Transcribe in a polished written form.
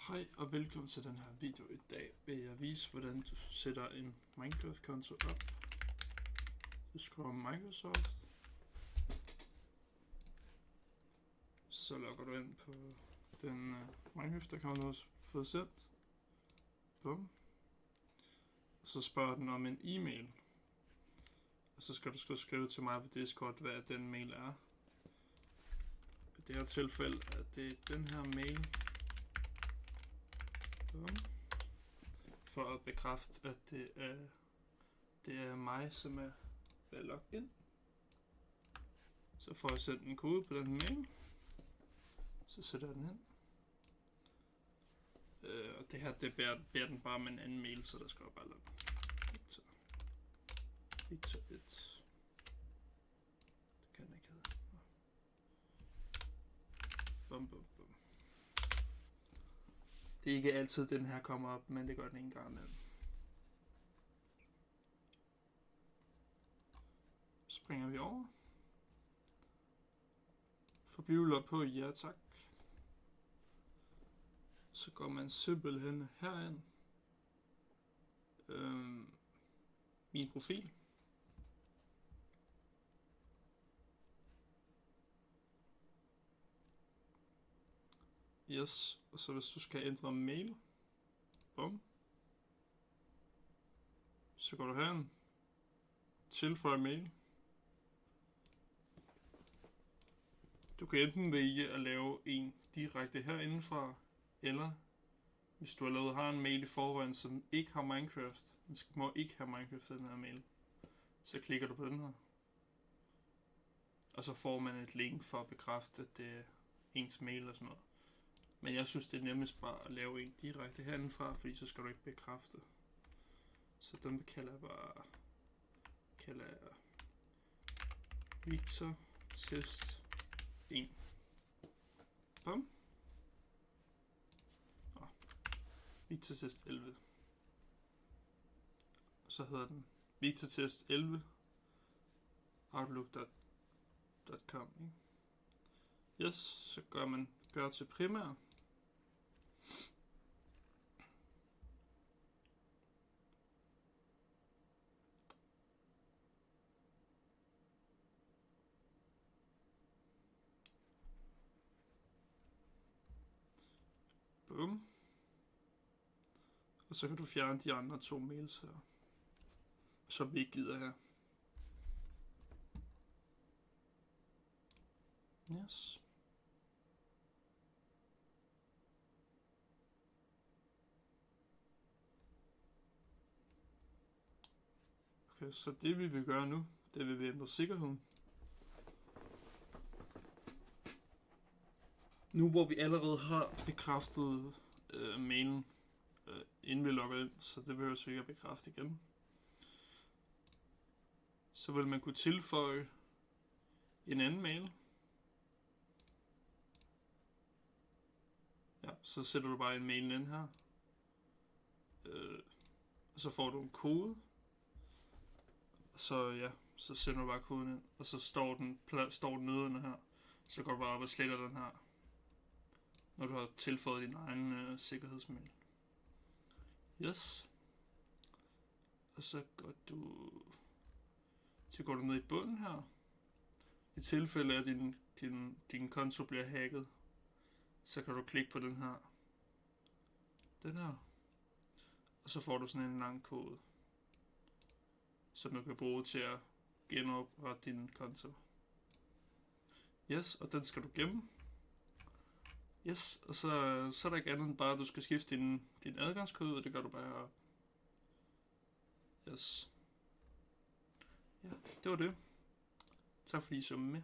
Hej og velkommen til den her video. I dag vil jeg vise, hvordan du sætter en Minecraft-konto op. Du skriver Microsoft. Så logger du ind på den Minecraft-account, du har fået sendt. Bum. Og så spørger den om en e-mail. Og så skal du skrive til mig på Discord, hvad den mail er. I det her tilfælde er det den her mail. For at bekræfte, at det er mig, som er ved at logge ind. Så får jeg sendt en kode på den mail. Så sætter jeg den hen. Og det her, det beder den bare med en anden mail, så der skal jo bare logge. Victor 1. Det kan den ikke hedde. Bum, bum, bum. Det er ikke altid, den her kommer op, men det gør den en gang imellem. Springer vi over. Forbliv log på, ja tak. Så går man simpelthen herind. Min profil. Yes, og så hvis du skal ændre mail, bum, så går du herind, tilføj mail. Du kan enten vælge at lave en direkte herindefra, eller hvis du allerede har en mail i forvejen, som ikke har Minecraft, den må ikke have Minecraft den her mail, så klikker du på den her. Og så får man et link for at bekræfte, at det er ens mail og sådan noget. Men jeg synes, det er nemmest bare at lave en direkte herindefra, fordi så skal du ikke bekræfte. Så den kalder jeg bare Victor Test 1. Bum. Victor Test 11. Og så hedder den Victor Test 11 Outlook.com. Yes, så gør til primær. Boom. Og så kan du fjerne de andre 2 mails her, som vi ikke gider her. Yes. Okay, så det vi vil gøre nu, det vil vi ændre sikkerheden. Nu hvor vi allerede har bekræftet mailen, inden vi logger ind, så det behøver vi ikke at bekræfte igen. Så vil man kunne tilføje en anden mail. Ja, så sætter du bare en mail ind her. Og så får du en kode. Så ja, så sender du bare koden ind, og så står den nedenunder her. Så går du bare op og sletter den her, når du har tilføjet din egen sikkerhedsmail. Yes. Og så går du ned i bunden her. I tilfælde af din konto bliver hacket, så kan du klikke på den her. Og så får du sådan en lang kode, som du kan bruge til at genoprette din konto. Yes, og den skal du gemme. Yes, og så er der ikke andet end bare, at du skal skifte din adgangskode, og det gør du bare heroppe. Yes. Ja, det var det. Tak fordi I så med.